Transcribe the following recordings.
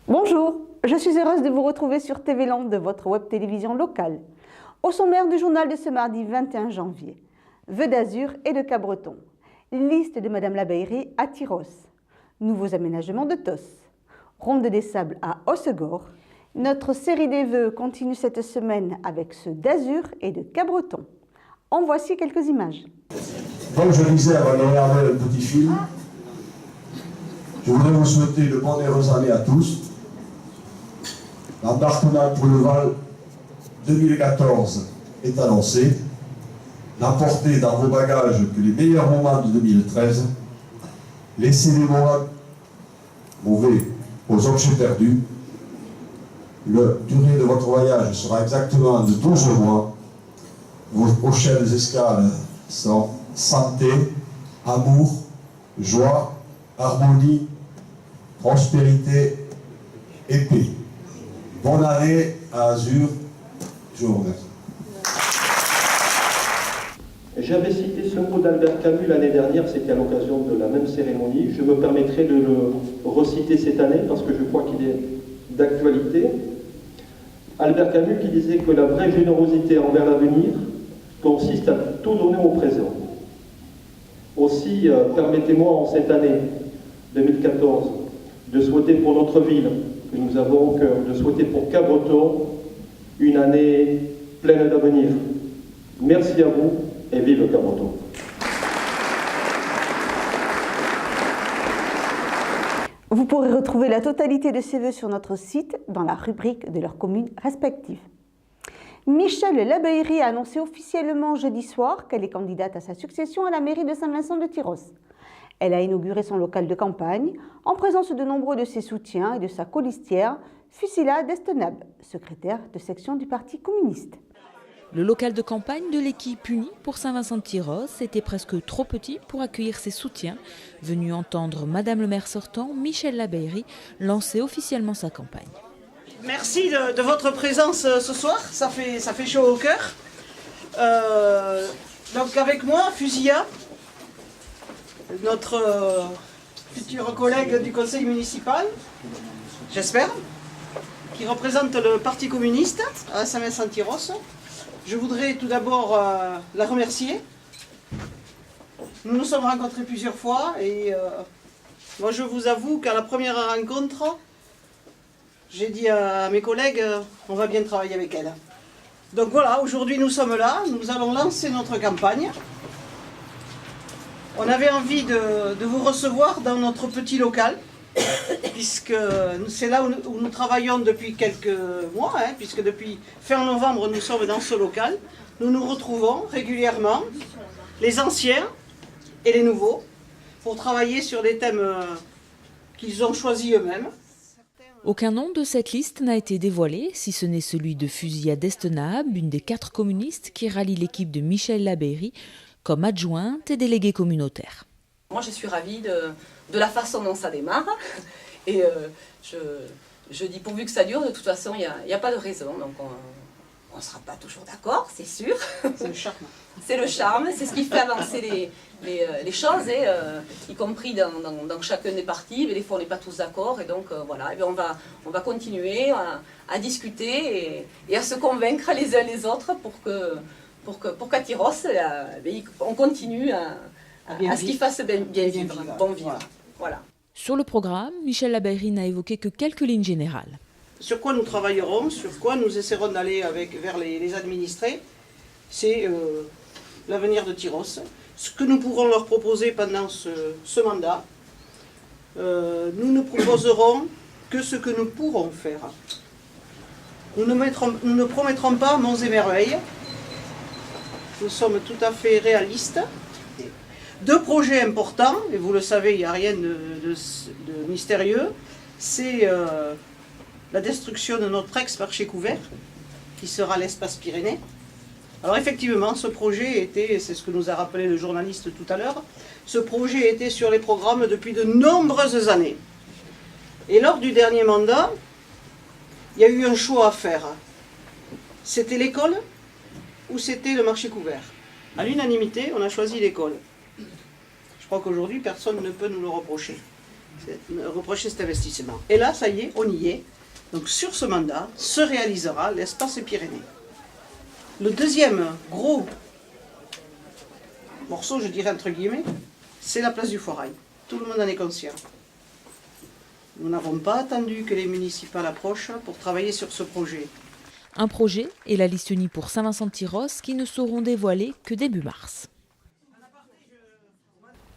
Bonjour, je suis heureuse de vous retrouver sur TV Land de votre web télévision locale. Au sommaire du journal de ce mardi 21 janvier, Vœux d'Azur et de Cabreton, liste de Madame Labeyrie à Tyros, nouveaux aménagements de Tos, Ronde des Sables à Hossegor. Notre série des vœux continue cette semaine avec ceux d'Azur et de Cabreton. En voici quelques images. Comme je disais avant de regarder le petit film, je voudrais vous souhaiter de bonnes et heureuses années à tous. L'embarquement pour le Val 2014 est annoncé. N'emportez dans vos bagages que les meilleurs moments de 2013. Laissez les moments mauvais aux objets perdus. La durée de votre voyage sera exactement de 12 mois. Vos prochaines escales sont santé, amour, joie, harmonie, prospérité et paix. Bonne année à Azur. Je vous remercie. J'avais cité ce mot d'Albert Camus l'année dernière, c'était à l'occasion de la même cérémonie. Je me permettrai de le reciter cette année parce que je crois qu'il est d'actualité. Albert Camus qui disait que la vraie générosité envers l'avenir consiste à tout donner au présent. Aussi, permettez-moi en cette année 2014 de souhaiter pour notre ville que nous avons au cœur, de souhaiter pour Cabreton une année pleine d'avenir. Merci à vous et vive Cabreton. Vous pourrez retrouver la totalité de ces vœux sur notre site dans la rubrique de leurs communes respectives. Michèle Labeyrie a annoncé officiellement jeudi soir qu'elle est candidate à sa succession à la mairie de Saint-Vincent-de-Tyros. Elle a inauguré son local de campagne en présence de nombreux de ses soutiens et de sa colistière, Fusila Destenab, secrétaire de section du Parti communiste. Le local de campagne de l'équipe unie pour Saint-Vincent-de-Tyros était presque trop petit pour accueillir ses soutiens, venus entendre Madame le maire sortant, Michèle Labeyrie, lancer officiellement sa campagne. Merci de votre présence ce soir, ça fait chaud au cœur. Donc avec moi, Fusilla, notre futur collègue du conseil municipal, j'espère, qui représente le Parti communiste à Saint-Vincent-de-Tyros. Je voudrais tout d'abord la remercier. Nous nous sommes rencontrés plusieurs fois et moi je vous avoue qu'à la première rencontre, j'ai dit à mes collègues, on va bien travailler avec elle. Donc voilà, aujourd'hui nous sommes là, nous allons lancer notre campagne. On avait envie de vous recevoir dans notre petit local, puisque c'est là où nous travaillons depuis quelques mois, puisque depuis fin novembre nous sommes dans ce local. Nous nous retrouvons régulièrement, les anciens et les nouveaux, pour travailler sur des thèmes qu'ils ont choisis eux-mêmes. Aucun nom de cette liste n'a été dévoilé, si ce n'est celui de Fusilla Destenab, une des 4 communistes qui rallie l'équipe de Michèle Labeyrie comme adjointe et déléguée communautaire. Moi je suis ravie de la façon dont ça démarre et je dis pourvu que ça dure, de toute façon il n'y a pas de raison, donc on ne sera pas toujours d'accord, c'est sûr. C'est le charme. C'est le charme, c'est ce qui fait avancer les choses, y compris dans chacun des partis, mais des fois on n'est pas tous d'accord, et donc voilà, et on va continuer à discuter et à se convaincre les uns les autres pour qu'à Tyros, on continue à ce qu'il fasse bien vivre, bon vivre. Voilà. Sur le programme, Michèle Labeyrie n'a évoqué que quelques lignes générales. Sur quoi nous travaillerons, sur quoi nous essaierons d'aller vers les administrés, c'est l'avenir de Tyros. Ce que nous pourrons leur proposer pendant ce mandat, nous ne proposerons que ce que nous pourrons faire. Nous ne promettrons pas monts et merveilles. Nous sommes tout à fait réalistes. 2 projets importants, et vous le savez, il n'y a rien de mystérieux, c'est la destruction de notre ex-marché couvert, qui sera l'espace Pyrénées. Alors effectivement, ce projet était, c'est ce que nous a rappelé le journaliste tout à l'heure, ce projet était sur les programmes depuis de nombreuses années. Et lors du dernier mandat, il y a eu un choix à faire. C'était l'école ou c'était le marché couvert. À l'unanimité, on a choisi l'école. Je crois qu'aujourd'hui, personne ne peut nous le reprocher. reprocher cet investissement. Et là, ça y est, on y est. Donc sur ce mandat se réalisera l'espace Pyrénées. Le deuxième gros morceau, je dirais entre guillemets, c'est la place du Foirail. Tout le monde en est conscient. Nous n'avons pas attendu que les municipales approchent pour travailler sur ce projet. Un projet et la liste unie pour Saint-Vincent-de-Tyrosse qui ne seront dévoilées que début mars.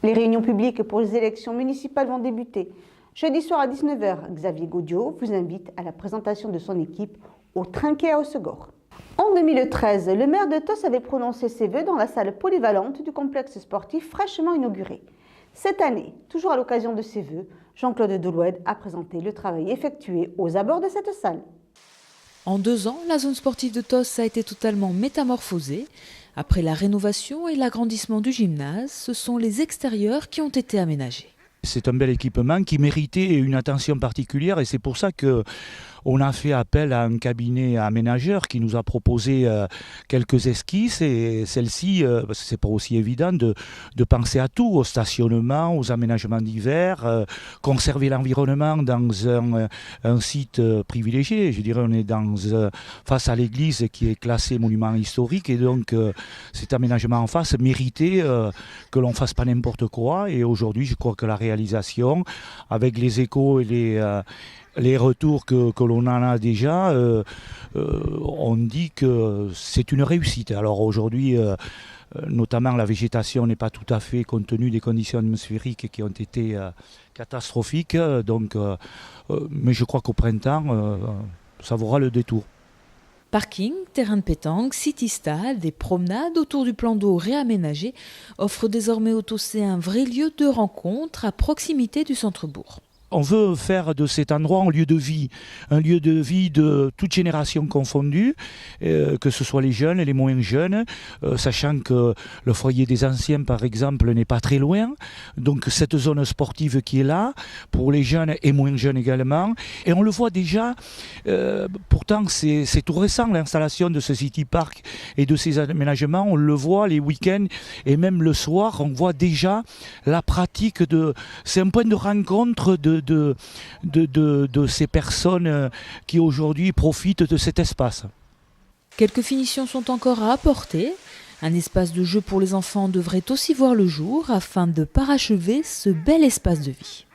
Les réunions publiques pour les élections municipales vont débuter. Jeudi soir à 19 h, Xavier Gaudiot vous invite à la présentation de son équipe au Trinquet à Hossegor. En 2013, le maire de Tos avait prononcé ses vœux dans la salle polyvalente du complexe sportif fraîchement inauguré. Cette année, toujours à l'occasion de ses vœux, Jean-Claude Deloued a présenté le travail effectué aux abords de cette salle. En 2 ans, la zone sportive de Tos a été totalement métamorphosée. Après la rénovation et l'agrandissement du gymnase, ce sont les extérieurs qui ont été aménagés. C'est un bel équipement qui méritait une attention particulière et c'est pour ça qu'on a fait appel à un cabinet aménageur qui nous a proposé quelques esquisses et celle-ci, parce que c'est pas aussi évident de penser à tout, au stationnement, aux aménagements d'hiver, conserver l'environnement dans un site privilégié. Je dirais on est face à l'église qui est classée monument historique et donc cet aménagement en face méritait que l'on fasse pas n'importe quoi et aujourd'hui je crois que la réalisation avec les échos et les retours que l'on en a déjà, on dit que c'est une réussite. Alors aujourd'hui, notamment la végétation n'est pas tout à fait compte tenu des conditions atmosphériques qui ont été catastrophiques. Donc, mais je crois qu'au printemps, ça vaudra le détour. Parking, terrain de pétanque, city-stade, des promenades autour du plan d'eau réaménagé offrent désormais aux Tossais un vrai lieu de rencontre à proximité du centre-bourg. On veut faire de cet endroit un lieu de vie de toute génération confondue, que ce soit les jeunes et les moins jeunes, sachant que le foyer des anciens, par exemple, n'est pas très loin. Donc cette zone sportive qui est là, pour les jeunes et moins jeunes également. Et on le voit déjà, pourtant c'est tout récent l'installation de ce City Park et de ces aménagements. On le voit les week-ends et même le soir, on voit déjà la pratique c'est un point de rencontre de ces personnes qui aujourd'hui profitent de cet espace. Quelques finitions sont encore à apporter. Un espace de jeu pour les enfants devrait aussi voir le jour afin de parachever ce bel espace de vie.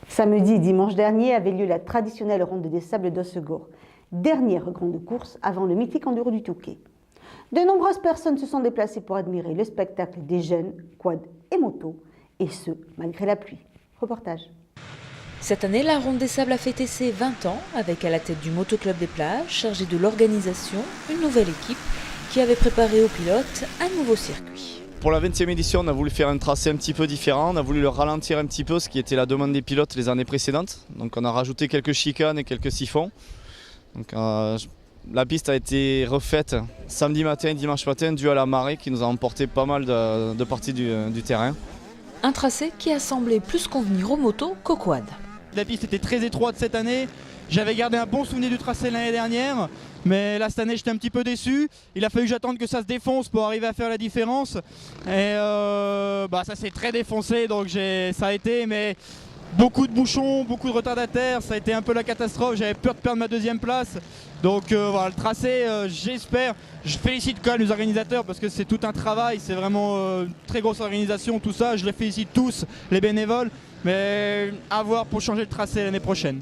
Samedi et dimanche dernier avait lieu la traditionnelle ronde des sables d'Hossegor, dernière grande course avant le mythique enduro du Touquet. De nombreuses personnes se sont déplacées pour admirer le spectacle des jeunes, quad et motos, et ce, malgré la pluie. Reportage. Cette année, la Ronde des Sables a fêté ses 20 ans avec à la tête du Motoclub des Plages, chargé de l'organisation, une nouvelle équipe qui avait préparé aux pilotes un nouveau circuit. Pour la 20e édition, on a voulu faire un tracé un petit peu différent, on a voulu le ralentir un petit peu, ce qui était la demande des pilotes les années précédentes. Donc on a rajouté quelques chicanes et quelques siphons. Donc, la piste a été refaite samedi matin et dimanche matin dû à la marée qui nous a emporté pas mal de parties du terrain. Un tracé qui a semblé plus convenir aux motos qu'aux quads. La piste était très étroite cette année. J'avais gardé un bon souvenir du tracé l'année dernière, mais là cette année j'étais un petit peu déçu. Il a fallu que j'attende que ça se défonce pour arriver à faire la différence. Et ça s'est très défoncé, donc ça a été, mais beaucoup de bouchons, beaucoup de retardataires, ça a été un peu la catastrophe. J'avais peur de perdre ma 2e place. Donc voilà, le tracé, j'espère. Je félicite quand même les organisateurs parce que c'est tout un travail, c'est vraiment une très grosse organisation, tout ça. Je les félicite tous, les bénévoles, mais à voir pour changer le tracé l'année prochaine.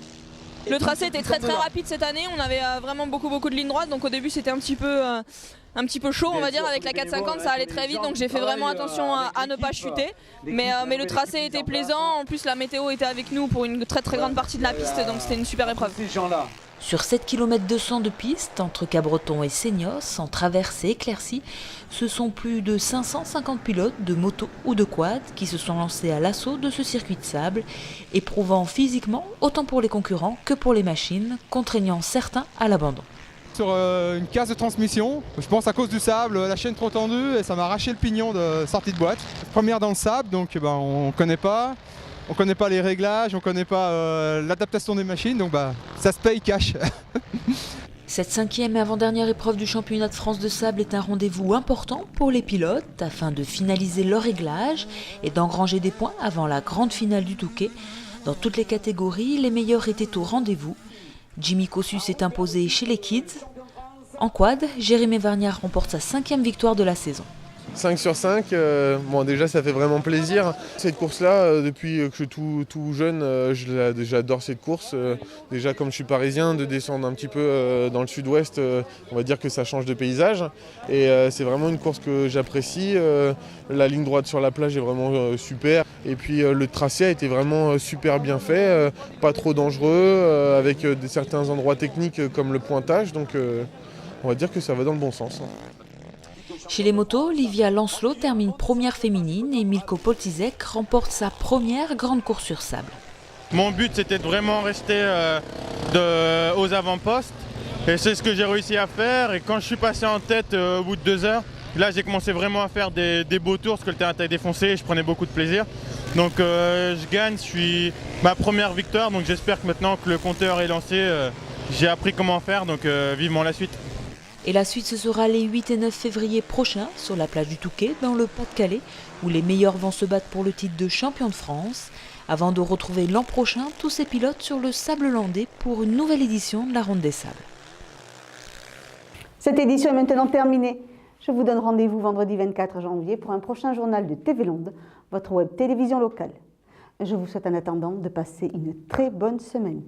Le tracé était très rapide cette année, on avait vraiment beaucoup de lignes droites, donc au début c'était un petit peu chaud, on va dire, avec la 450 ça allait très vite, donc j'ai fait vraiment attention à ne pas chuter, mais le tracé était plaisant, en plus la météo était avec nous pour une très grande partie de la piste, donc c'était une super épreuve. Sur 7 km 200 de piste entre Cabreton et Seignos, en traversée éclaircie, ce sont plus de 550 pilotes de moto ou de quad qui se sont lancés à l'assaut de ce circuit de sable, éprouvant physiquement autant pour les concurrents que pour les machines, contraignant certains à l'abandon. Sur une case de transmission, je pense à cause du sable, la chaîne trop tendue et ça m'a arraché le pignon de sortie de boîte. Première dans le sable, donc on ne connaît pas. On ne connaît pas les réglages, on ne connaît pas l'adaptation des machines, donc ça se paye cash. Cette 5e et avant-dernière épreuve du championnat de France de sable est un rendez-vous important pour les pilotes afin de finaliser leur réglage et d'engranger des points avant la grande finale du Touquet. Dans toutes les catégories, les meilleurs étaient au rendez-vous. Jimmy Cossus s'est imposé chez les kids. En quad, Jérémy Vargnard remporte sa 5e victoire de la saison. 5 sur 5, bon déjà ça fait vraiment plaisir. Cette course-là, depuis que je suis tout jeune, j'adore cette course. Déjà comme je suis parisien, de descendre un petit peu dans le sud-ouest, on va dire que ça change de paysage. Et c'est vraiment une course que j'apprécie. La ligne droite sur la plage est vraiment super. Et puis le tracé a été vraiment super bien fait, pas trop dangereux, avec certains endroits techniques comme le pointage. Donc on va dire que ça va dans le bon sens. Chez les motos, Livia Lancelot termine première féminine et Milko Poltizek remporte sa première grande course sur sable. Mon but c'était de vraiment rester aux avant-postes et c'est ce que j'ai réussi à faire. Et quand je suis passé en tête au bout de 2 heures, là j'ai commencé vraiment à faire des beaux tours parce que le terrain était défoncé et je prenais beaucoup de plaisir. Donc je gagne, je suis ma première victoire, donc j'espère que maintenant que le compteur est lancé, j'ai appris comment faire, donc vivement la suite. Et la suite, ce sera les 8 et 9 février prochains sur la plage du Touquet, dans le Pas-de-Calais, où les meilleurs vont se battre pour le titre de champion de France, avant de retrouver l'an prochain tous ces pilotes sur le sable landais pour une nouvelle édition de la Ronde des Sables. Cette édition est maintenant terminée. Je vous donne rendez-vous vendredi 24 janvier pour un prochain journal de TV Land, votre web télévision locale. Je vous souhaite en attendant de passer une très bonne semaine.